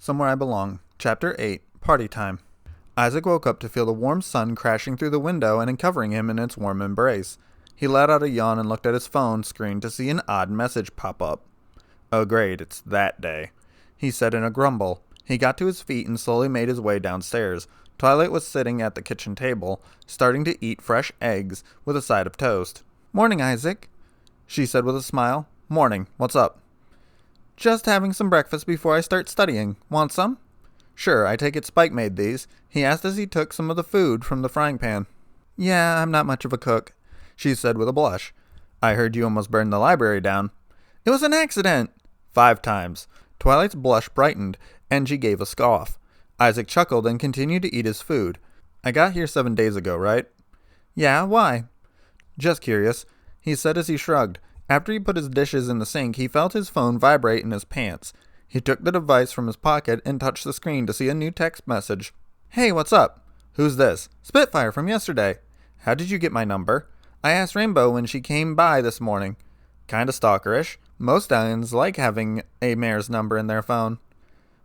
Somewhere I Belong, Chapter 8, Party Time. Isaac woke up to feel the warm sun crashing through the window and covering him in its warm embrace. He let out a yawn and looked at his phone screen to see an odd message pop up. "Oh great, it's that day," he said in a grumble. He got to his feet and slowly made his way downstairs. Twilight was sitting at the kitchen table, starting to eat fresh eggs with a side of toast. "Morning, Isaac," she said with a smile. "Morning. What's up?" "Just having some breakfast before I start studying. Want some?" "Sure, I take it Spike made these," he asked as he took some of the food from the frying pan. "Yeah, I'm not much of a cook," she said with a blush. "I heard you almost burned the library down." "It was an accident." 5 times. Twilight's blush brightened, and she gave a scoff. Isaac chuckled and continued to eat his food. "I got here 7 days ago, right?" "Yeah, why?" "Just curious," he said as he shrugged. After he put his dishes in the sink, he felt his phone vibrate in his pants. He took the device from his pocket and touched the screen to see a new text message. "Hey, what's up?" "Who's this?" "Spitfire from yesterday." "How did you get my number?" "I asked Rainbow when she came by this morning." "Kinda stalkerish. Most aliens like having a mayor's number in their phone."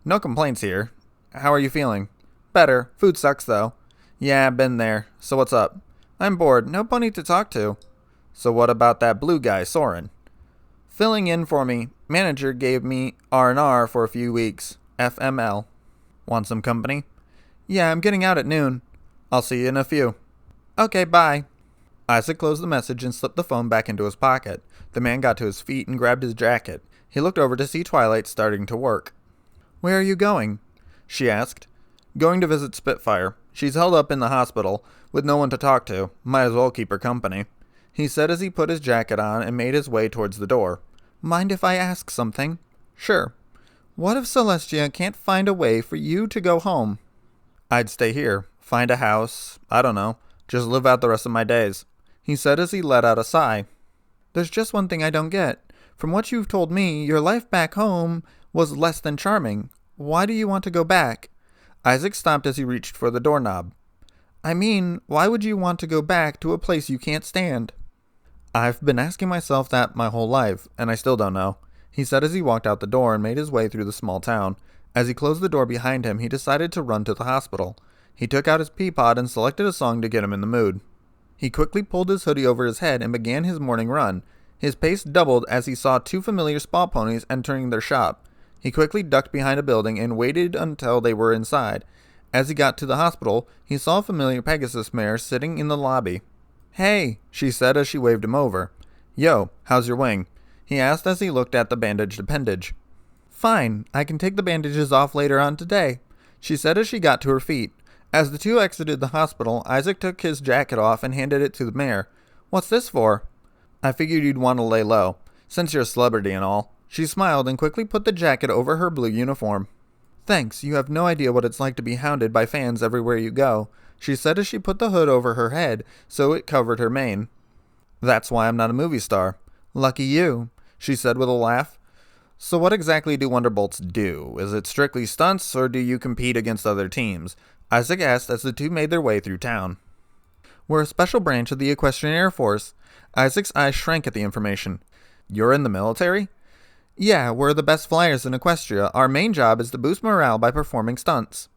"No complaints here. How are you feeling?" "Better. Food sucks, though." "Yeah, been there. So what's up?" "I'm bored. No pony to talk to." "So what about that blue guy, Soren?" "Filling in for me. Manager gave me R&R for a few weeks. FML. "Want some company?" "Yeah, I'm getting out at noon." "I'll see you in a few." "Okay, bye." Isaac closed the message and slipped the phone back into his pocket. The man got to his feet and grabbed his jacket. He looked over to see Twilight starting to work. "Where are you going?" she asked. "Going to visit Spitfire. She's held up in the hospital, with no one to talk to. Might as well keep her company," he said as he put his jacket on and made his way towards the door. "Mind if I ask something?" "Sure." "What if Celestia can't find a way for you to go home?" "I'd stay here. Find a house. I don't know. Just live out the rest of my days," he said as he let out a sigh. "There's just one thing I don't get. From what you've told me, your life back home was less than charming. Why do you want to go back?" Isaac stopped as he reached for the doorknob. "I mean, why would you want to go back to a place you can't stand?" "I've been asking myself that my whole life, and I still don't know," he said as he walked out the door and made his way through the small town. As he closed the door behind him, he decided to run to the hospital. He took out his peapod and selected a song to get him in the mood. He quickly pulled his hoodie over his head and began his morning run. His pace doubled as he saw 2 familiar spa ponies entering their shop. He quickly ducked behind a building and waited until they were inside. As he got to the hospital, he saw a familiar Pegasus mare sitting in the lobby. "Hey," she said as she waved him over. "Yo, how's your wing?" he asked as he looked at the bandaged appendage. "Fine, I can take the bandages off later on today," she said as she got to her feet. As the two exited the hospital, Isaac took his jacket off and handed it to the mare. "What's this for?" "I figured you'd want to lay low, since you're a celebrity and all." She smiled and quickly put the jacket over her blue uniform. "Thanks, you have no idea what it's like to be hounded by fans everywhere you go," she said as she put the hood over her head so it covered her mane. "That's why I'm not a movie star." "Lucky you," she said with a laugh. "So what exactly do Wonderbolts do? Is it strictly stunts, or do you compete against other teams?" Isaac asked as the two made their way through town. "We're a special branch of the Equestrian Air Force." Isaac's eyes shrank at the information. "You're in the military?" "Yeah, we're the best flyers in Equestria. Our main job is to boost morale by performing stunts."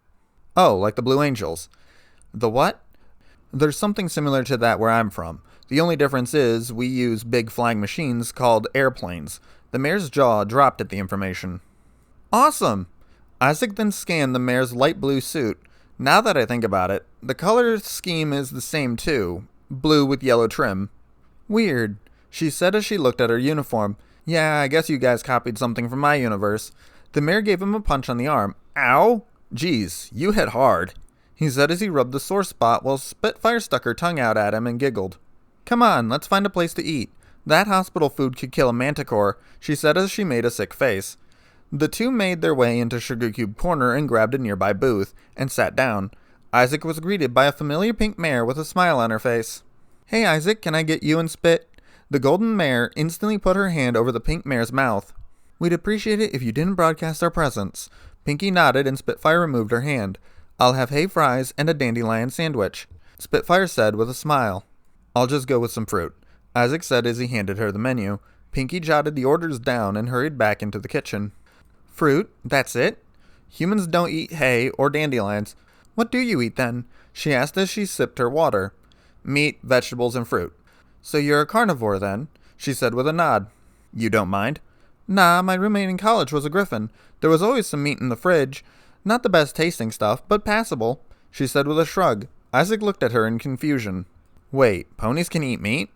"Oh, like the Blue Angels." "The what?" "There's something similar to that where I'm from. The only difference is we use big flying machines called airplanes." The mayor's jaw dropped at the information. "Awesome!" Isaac then scanned the mayor's light blue suit. "Now that I think about it, the color scheme is the same too. Blue with yellow trim." "Weird," she said as she looked at her uniform. "Yeah, I guess you guys copied something from my universe." The mayor gave him a punch on the arm. "Ow! Geez, you hit hard," he said as he rubbed the sore spot while Spitfire stuck her tongue out at him and giggled. "Come on, let's find a place to eat. That hospital food could kill a manticore," she said as she made a sick face. The two made their way into Sugar Cube Corner and grabbed a nearby booth, and sat down. Isaac was greeted by a familiar pink mare with a smile on her face. "Hey Isaac, can I get you and Spit?" The golden mare instantly put her hand over the pink mare's mouth. "We'd appreciate it if you didn't broadcast our presence." Pinky nodded and Spitfire removed her hand. "I'll have hay fries and a dandelion sandwich," Spitfire said with a smile. "I'll just go with some fruit," Isaac said as he handed her the menu. Pinky jotted the orders down and hurried back into the kitchen. "Fruit? That's it?" Humans don't eat hay or dandelions. What do you eat then? She asked as she sipped her water. Meat, vegetables, and fruit. So you're a carnivore then? She said with a nod. You don't mind? Nah, my roommate in college was a griffin. There was always some meat in the fridge. Not the best tasting stuff, but passable, she said with a shrug. Isaac looked at her in confusion. Wait, ponies can eat meat?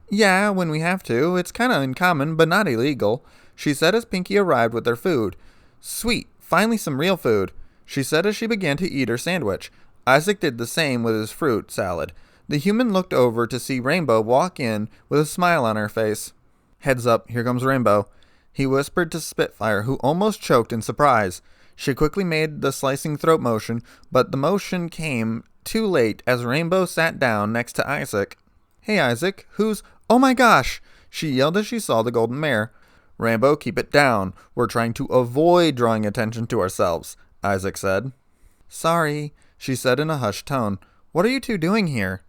Yeah, when we have to. It's kinda uncommon, but not illegal, she said as Pinky arrived with their food. Sweet, finally some real food, she said as she began to eat her sandwich. Isaac did the same with his fruit salad. The human looked over to see Rainbow walk in with a smile on her face. Heads up, here comes Rainbow, he whispered to Spitfire, who almost choked in surprise. She quickly made the slicing throat motion, but the motion came too late as Rainbow sat down next to Isaac. Hey Isaac, Oh my gosh! She yelled as she saw the golden mare. Rainbow, keep it down. We're trying to avoid drawing attention to ourselves, Isaac said. Sorry, she said in a hushed tone. What are you two doing here?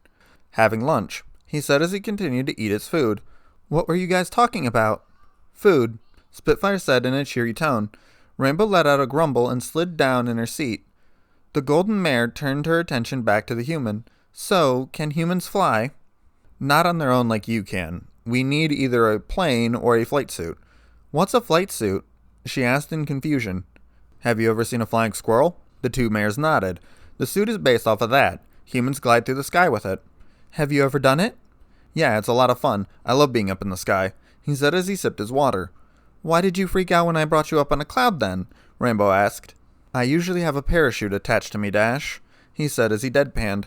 Having lunch, he said as he continued to eat his food. What were you guys talking about? Food, Spitfire said in a cheery tone. Rainbow let out a grumble and slid down in her seat. The golden mare turned her attention back to the human. So, can humans fly? Not on their own like you can. We need either a plane or a flight suit. What's a flight suit? She asked in confusion. Have you ever seen a flying squirrel? The two mares nodded. The suit is based off of that. Humans glide through the sky with it. Have you ever done it? Yeah, it's a lot of fun. I love being up in the sky, he said as he sipped his water. Why did you freak out when I brought you up on a cloud then? Rainbow asked. I usually have a parachute attached to me, Dash, he said as he deadpanned.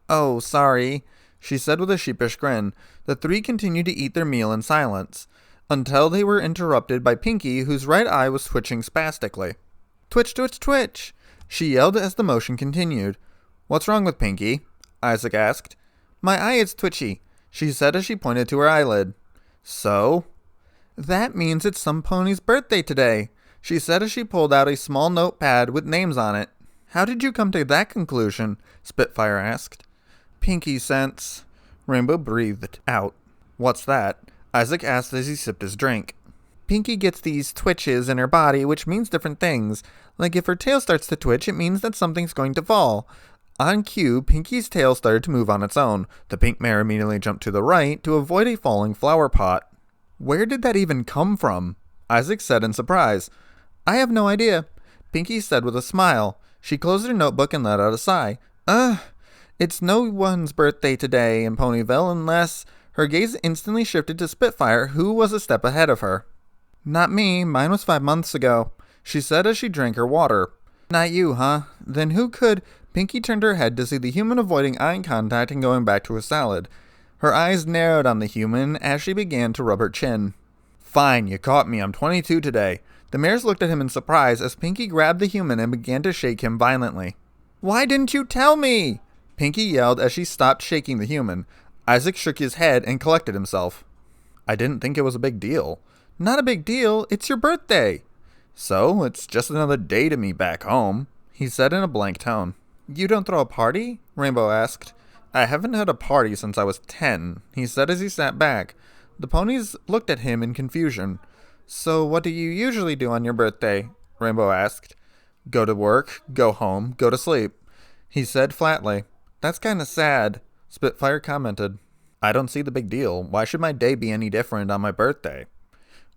Oh, sorry, she said with a sheepish grin. The three continued to eat their meal in silence, until they were interrupted by Pinky, whose right eye was twitching spastically. Twitch, twitch, twitch, she yelled as the motion continued. What's wrong with Pinky? Isaac asked. My eye is twitchy, she said as she pointed to her eyelid. So? That means it's some pony's birthday today, she said as she pulled out a small notepad with names on it. How did you come to that conclusion? Spitfire asked. Pinky sense, Rainbow breathed out. What's that? Isaac asked as he sipped his drink. Pinky gets these twitches in her body, which means different things. Like if her tail starts to twitch, it means that something's going to fall. On cue, Pinky's tail started to move on its own. The pink mare immediately jumped to the right to avoid a falling flower pot. Where did that even come from? Isaac said in surprise. I have no idea, Pinky said with a smile. She closed her notebook and let out a sigh. It's no one's birthday today in Ponyville unless... Her gaze instantly shifted to Spitfire, who was a step ahead of her. Not me, mine was 5 months ago, she said as she drank her water. Not you, huh? Then who could... Pinky turned her head to see the human avoiding eye contact and going back to her salad. Her eyes narrowed on the human as she began to rub her chin. Fine, you caught me, I'm 22 today. The mares looked at him in surprise as Pinky grabbed the human and began to shake him violently. Why didn't you tell me? Pinky yelled as she stopped shaking the human. Isaac shook his head and collected himself. I didn't think it was a big deal. Not a big deal, it's your birthday. So, it's just another day to me back home, he said in a blank tone. You don't throw a party? Rainbow asked. I haven't had a party since I was 10, he said as he sat back. The ponies looked at him in confusion. So what do you usually do on your birthday? Rainbow asked. Go to work, go home, go to sleep, he said flatly. That's kinda sad, Spitfire commented. I don't see the big deal. Why should my day be any different on my birthday?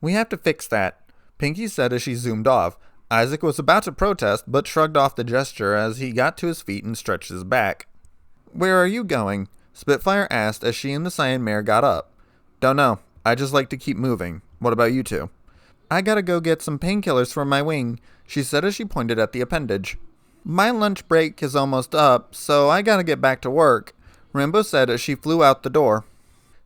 We have to fix that, Pinky said as she zoomed off. Isaac was about to protest, but shrugged off the gesture as he got to his feet and stretched his back. Where are you going? Spitfire asked as she and the cyan mare got up. Don't know. I just like to keep moving. What about you two? I gotta go get some painkillers for my wing, she said as she pointed at the appendage. My lunch break is almost up, so I gotta get back to work, Rainbow said as she flew out the door.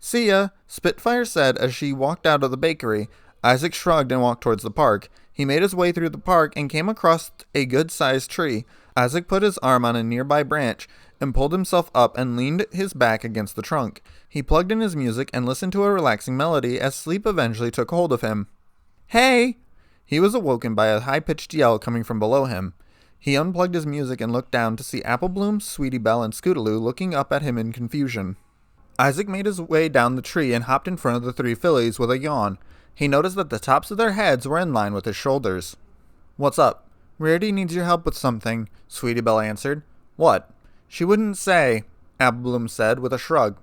See ya, Spitfire said as she walked out of the bakery. Isaac shrugged and walked towards the park. He made his way through the park and came across a good-sized tree. Isaac put his arm on a nearby branch and pulled himself up and leaned his back against the trunk. He plugged in his music and listened to a relaxing melody as sleep eventually took hold of him. Hey! He was awoken by a high-pitched yell coming from below him. He unplugged his music and looked down to see Applebloom, Sweetie Belle, and Scootaloo looking up at him in confusion. Isaac made his way down the tree and hopped in front of the three fillies with a yawn. He noticed that the tops of their heads were in line with his shoulders. What's up? Rarity needs your help with something, Sweetie Belle answered. What? She wouldn't say, Apple Bloom said with a shrug.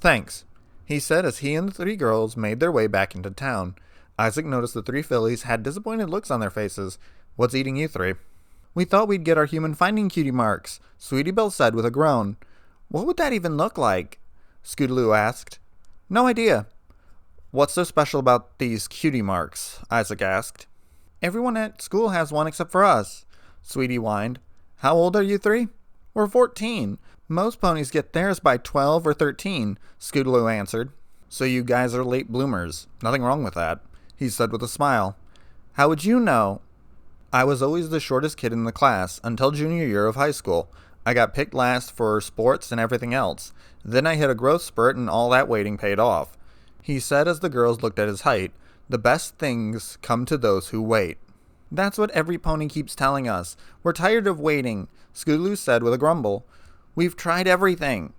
Thanks, he said as he and the three girls made their way back into town. Isaac noticed the three fillies had disappointed looks on their faces. What's eating you three? We thought we'd get our human finding cutie marks, Sweetie Belle said with a groan. What would that even look like? Scootaloo asked. No idea. What's so special about these cutie marks? Isaac asked. Everyone at school has one except for us, Sweetie whined. How old are you three? We're 14. Most ponies get theirs by 12 or 13, Scootaloo answered. So you guys are late bloomers. Nothing wrong with that, he said with a smile. How would you know? I was always the shortest kid in the class until junior year of high school. I got picked last for sports and everything else. Then I hit a growth spurt and all that waiting paid off, he said as the girls looked at his height. The best things come to those who wait. That's what every pony keeps telling us. We're tired of waiting, Scootaloo said with a grumble. We've tried everything.